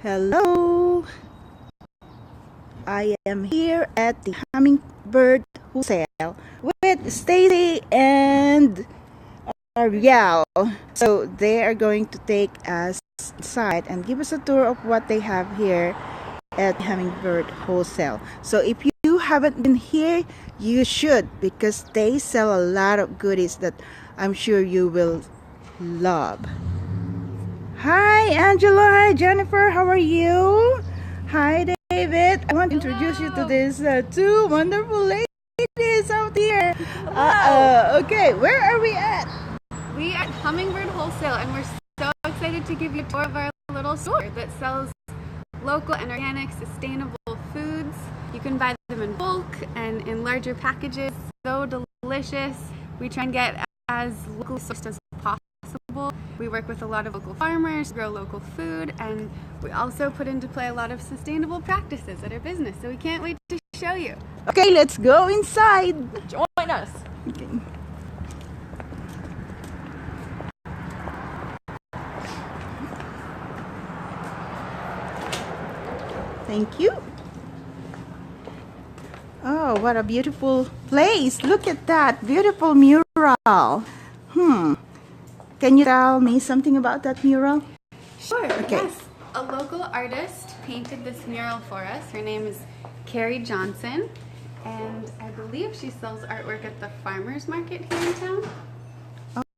Hello, I am here at the Hummingbird Wholesale with Stacy and Ariel. So they are going to take us inside and give us a tour of what they have here at Hummingbird Wholesale. So if you haven't been here, you should, because they sell a lot of goodies that I'm sure you will love. Hi Angela, hi Jennifer, how are you? Hi David, I want to introduce you to these two wonderful ladies out here. Okay, where are we at? We are at Hummingbird Wholesale, and we're so excited to give you a tour of our little store that sells local and organic sustainable foods. You can buy them in bulk and in larger packages. So delicious. We try and get as locally sourced as possible. We work with a lot of local farmers, grow local food, and we also put into play a lot of sustainable practices at our business. So we can't wait to show you. Okay, let's go inside. Join us. Okay. Thank you. Oh, what a beautiful place. Look at that beautiful mural. Can you tell me something about that mural? Sure, Okay. yes. A local artist painted this mural for us. Her name is Carrie Johnson, and I believe she sells artwork at the farmers market here in town.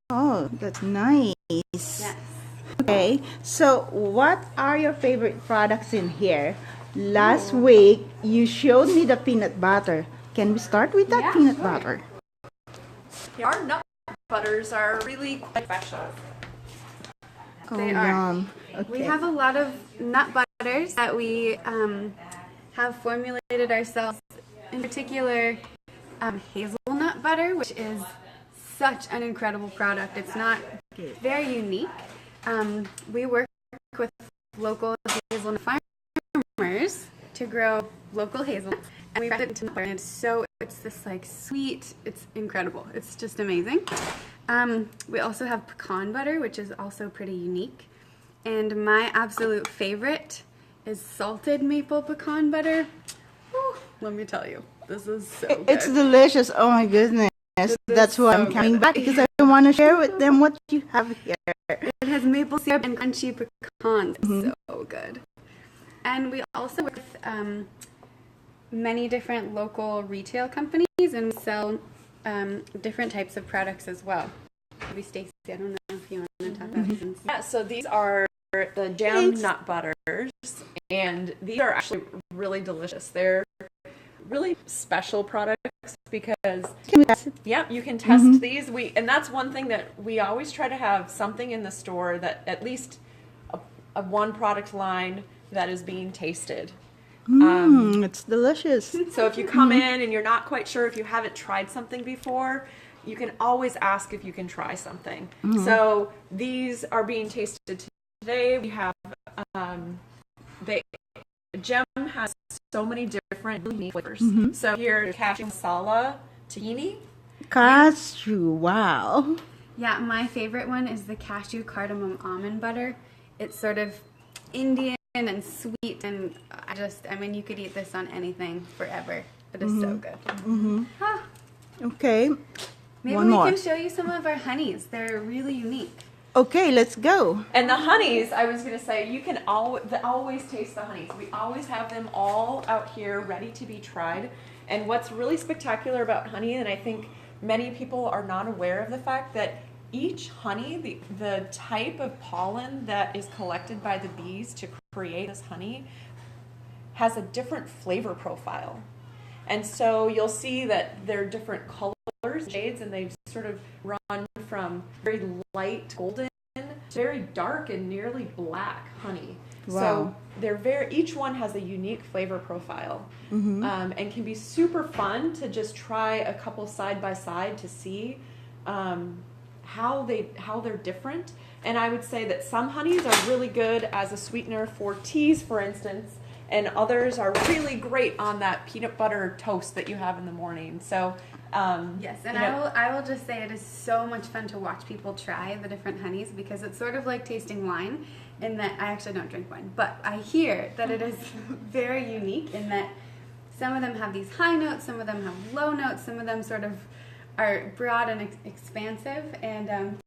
Oh, that's nice. Yes. Okay, so what are your favorite products in here? Last week, you showed me the peanut butter. Can we start with that Yeah, peanut sure. butter? Our nut butters are really quite special. Oh, They are. yum. Okay. We have a lot of nut butters that we have formulated ourselves. In particular, hazelnut butter, which is such an incredible product. It's not very unique. We work with local hazelnut farmers to grow local hazelnuts, and we wrap it into nut butter, and it's this like sweet. It's incredible. It's just amazing. We also have pecan butter, which is also pretty unique. And my absolute favorite is salted maple pecan butter. Whew, let me tell you, this is so good. It's delicious. Oh my goodness. That's why I'm so coming good. back, because I want to share with them what you have here. It has maple syrup and crunchy pecans. It's so good. And we also work with many different local retail companies, and we sell different types of products as well. Maybe Stacey, I don't know if you want to talk about these. Yeah, so these are the jam nut butters, and these are actually really delicious. They're really special products because you can test these. And that's one thing that we always try to have something in the store that at least a one product line that is being tasted. It's delicious. So if you come in and you're not quite sure, if you haven't tried something before, you can always ask if you can try something. So these are being tasted today. We have Gem has so many different unique flavors. So here's cashew masala tahini. Cashew, wow. Yeah, my favorite one is the cashew cardamom almond butter. It's sort of Indian and sweet, and I mean, you could eat this on anything forever. It is so good. Ah, Okay. maybe One we more. can show you some of our honeys. They're really unique. Okay, let's go. And the honeys, I was going to say, you can always taste the honeys. We always have them all out here ready to be tried. And what's really spectacular about honey, and I think many people are not aware of the fact that each honey, the type of pollen that is collected by the bees to create this honey, has a different flavor profile. And so you'll see that they're different colors, shades, and they sort of run from very light golden to very dark and nearly black honey. Wow. So they're each one has a unique flavor profile, and can be super fun to just try a couple side by side to see how they're different. And I would say that some honeys are really good as a sweetener for teas, for instance, and others are really great on that peanut butter toast that you have in the morning. So Yes, and you know, I will just say it is so much fun to watch people try the different honeys because it's sort of like tasting wine in that I actually don't drink wine, but I hear that it is very unique in that some of them have these high notes, some of them have low notes, some of them sort of are broad and expansive, and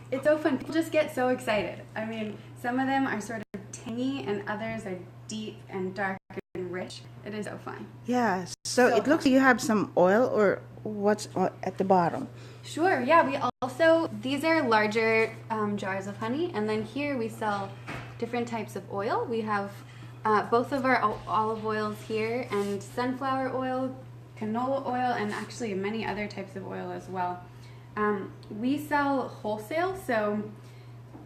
it's so fun. People just get so excited. I mean, some of them are sort of tangy and others are deep and dark and rich. It is so fun. Yeah. So it looks like you have some oil or what's at the bottom. Sure, yeah, we also, these are larger jars of honey, and then here we sell different types of oil. We have both of our olive oils here, and sunflower oil, canola oil, and actually many other types of oil as well. We sell wholesale, so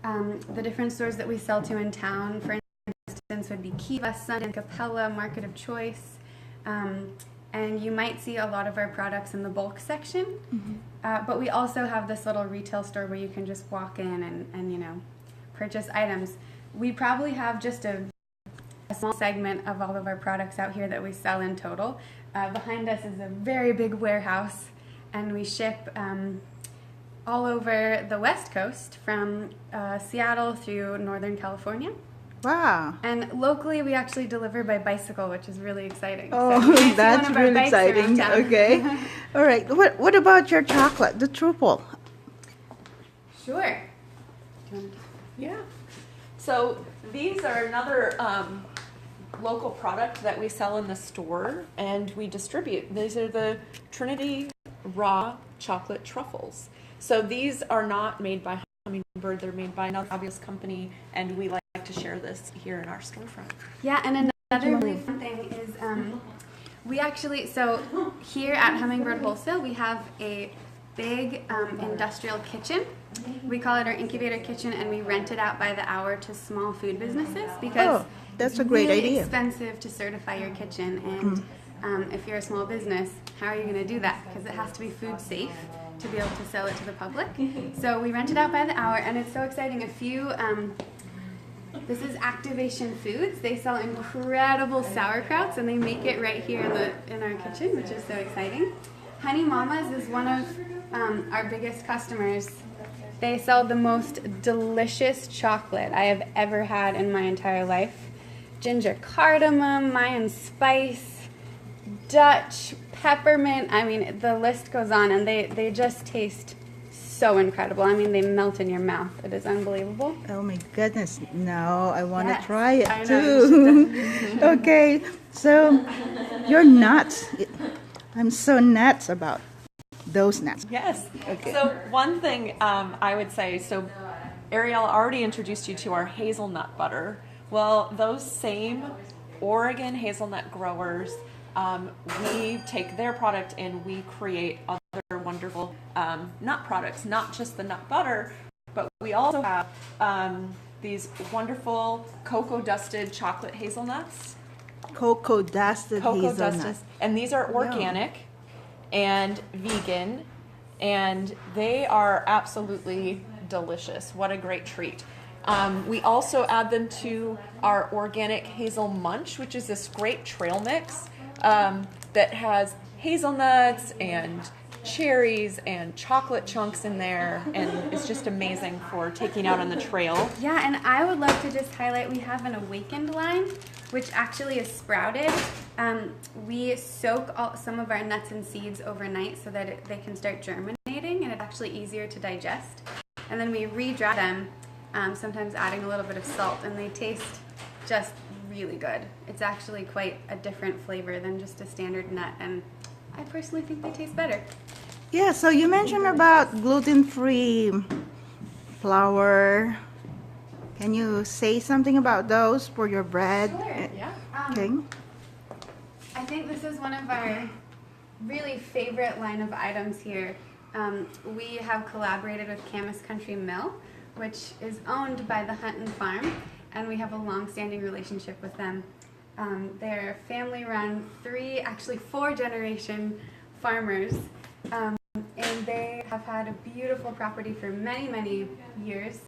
the different stores that we sell to in town, for instance, would be Kiva, Sun, Capella, Market of Choice, and you might see a lot of our products in the bulk section. But we also have this little retail store where you can just walk in and you know, purchase items. We probably have just a small segment of all of our products out here that we sell in total. Behind us is a very big warehouse, and we ship all over the West Coast from Seattle through Northern California. Wow. And locally, we actually deliver by bicycle, which is really exciting. Oh, So you might see that's one of our really bikes around exciting. town. Okay. All right. What about your chocolate, the truffle? Sure. yeah. So these are another local product that we sell in the store and we distribute. These are the Trinity Raw Chocolate Truffles. So these are not made by Hummingbird, they're made by another obvious company, and we like to share this here in our storefront. Yeah, and another really fun thing is we actually, so here at Hummingbird Wholesale, we have a big industrial kitchen. We call it our incubator kitchen, and we rent it out by the hour to small food businesses because that's a it's great really idea. expensive to certify your kitchen, and if you're a small business, how are you going to do that? Because it has to be food safe to be able to sell it to the public. So we rent it out by the hour, and it's so exciting. This is Activation Foods. They sell incredible sauerkrauts, and they make it right here in our kitchen, which is so exciting. Honey Mamas is one of our biggest customers. They sell the most delicious chocolate I have ever had in my entire life. Ginger cardamom, Mayan spice, Dutch, peppermint. I mean, the list goes on, and they just taste so incredible. I mean, they melt in your mouth. It is unbelievable. Oh my goodness. No, I want to Yes, try it I know, too. Okay. So you're nuts. I'm so nuts about those nuts. Yes. Okay. So one thing I would say, so Ariel already introduced you to our hazelnut butter. Well, those same Oregon hazelnut growers, we take their product and we create other wonderful nut products, not just the nut butter, but we also have these wonderful cocoa dusted chocolate hazelnuts. Cocoa dusted hazelnut. And these are organic and vegan, and they are absolutely delicious. What a great treat. We also add them to our organic hazel munch, which is this great trail mix that has hazelnuts and cherries and chocolate chunks in there, and it's just amazing for taking out on the trail. Yeah, and I would love to just highlight, we have an awakened line, which actually is sprouted. We soak some of our nuts and seeds overnight so that they can start germinating, and it's actually easier to digest. And then we re-dry them, sometimes adding a little bit of salt, and they taste just really good. It's actually quite a different flavor than just a standard nut, and I personally think they taste better. Yeah, so you mentioned about gluten-free flour. Can you say something about those for your bread? Sure. Yeah. Okay. I think this is one of our really favorite line of items here. We have collaborated with Camas Country Mill, which is owned by the Hunton Farm, and we have a long-standing relationship with them. They're family-run, 4-generation farmers, and they have had a beautiful property for many, many years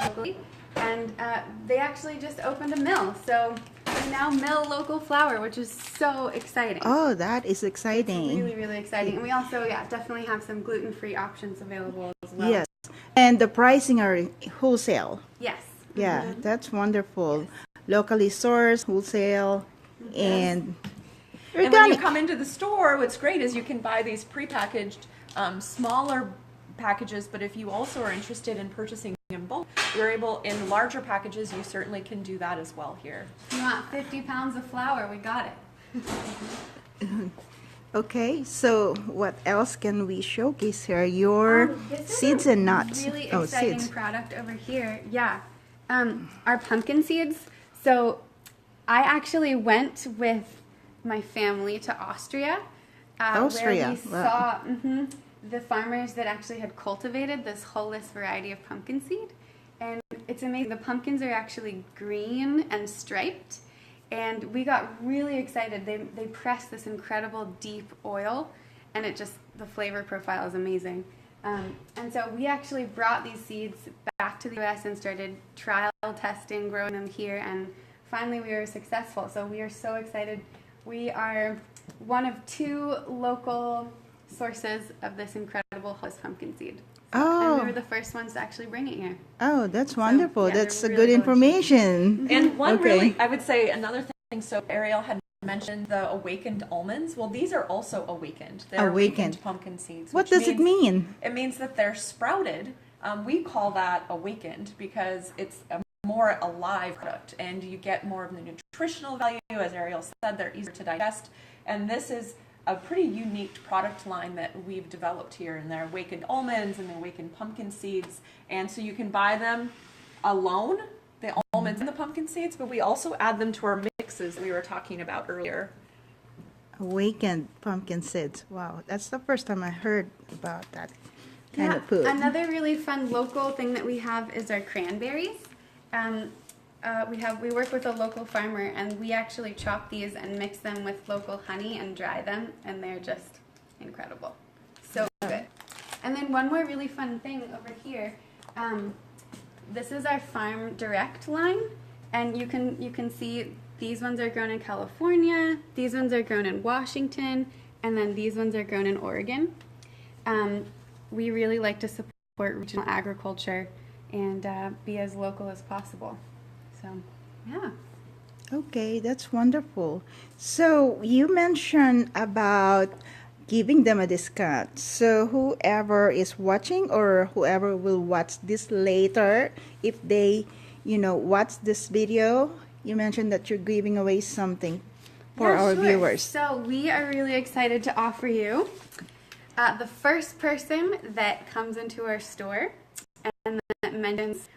locally, and they actually just opened a mill. So we now mill local flour, which is so exciting. Oh, that is exciting. Really, really exciting. And we also, definitely have some gluten-free options available as well. Yes. And the pricing are wholesale. Yes. Yeah, that's wonderful. Locally sourced, wholesale, and And when you organic. come into the store, what's great is you can buy these prepackaged, smaller packages, but if you also are interested in purchasing in bulk, you're able, in larger packages, you certainly can do that as well here. If you want 50 pounds of flour, we got it. Okay, so what else can we showcase here? Your seeds and nuts. Really Oh, exciting seeds. product over here. Yeah. Our pumpkin seeds. So I actually went with my family to Austria. Austria, Where we wow. saw the farmers that actually had cultivated this whole list variety of pumpkin seed. And it's amazing. The pumpkins are actually green and striped. And we got really excited. They pressed this incredible deep oil, and the flavor profile is amazing. And so we actually brought these seeds back to the U.S. and started trial testing, growing them here, and finally we were successful. So we are so excited. We are one of 2 local sources of this incredible pumpkin seed. And we were Oh, the first ones to actually bring it here. oh, that's wonderful. yeah, they're That's a really good delicious. information. And one Okay. really, I would say another thing, so Ariel had mentioned the awakened almonds. Well, these are also awakened. They're Awakened. pumpkin seeds. What which does it mean? It means that they're sprouted. We call that awakened because it's a more alive product, and you get more of the nutritional value. As Ariel said, they're easier to digest, and this is a pretty unique product line that we've developed here, and they're awakened almonds and the awakened pumpkin seeds. And so you can buy them alone, the almonds and the pumpkin seeds, but we also add them to our mixes we were talking about earlier. Awakened pumpkin seeds. Wow, that's the first time I heard about that kind of food. Another really fun local thing that we have is our cranberries. We work with a local farmer, and we actually chop these and mix them with local honey and dry them, and they're just incredible. So good. And then one more really fun thing over here. This is our Farm Direct line, and you can see these ones are grown in California, these ones are grown in Washington, and then these ones are grown in Oregon. We really like to support regional agriculture and be as local as possible. So, yeah. Okay, that's wonderful. So you mentioned about giving them a discount. So whoever is watching or whoever will watch this later, if they, watch this video, you mentioned that you're giving away something for Yeah, our sure. viewers. So we are really excited to offer you the first person that comes into our store and that mentions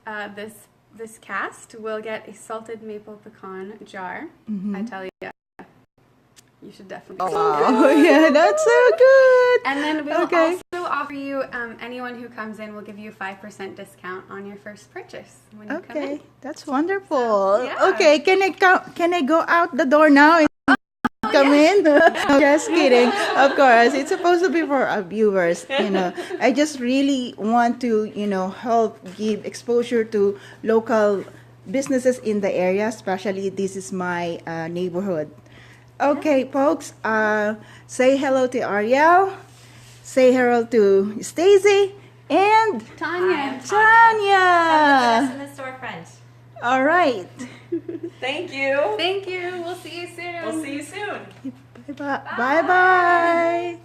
this cast will get a salted maple pecan jar. I tell you, you should definitely. Oh, yeah, that's so good. And then we'll Okay. also offer you, anyone who comes in will give you a 5% discount on your first purchase when you come in. Okay, that's wonderful. yeah. Okay, can I go out the door now and come in? No, just kidding. Of course, it's supposed to be for our viewers. I just really want to, help give exposure to local businesses in the area. Especially, this is my neighborhood. Okay, folks. Say hello to Ariel. Say hello to Stacy and Tanya. Tanya. in the storefront. All right. Thank you. Thank you. We'll see you soon. We'll see you soon. Bye bye.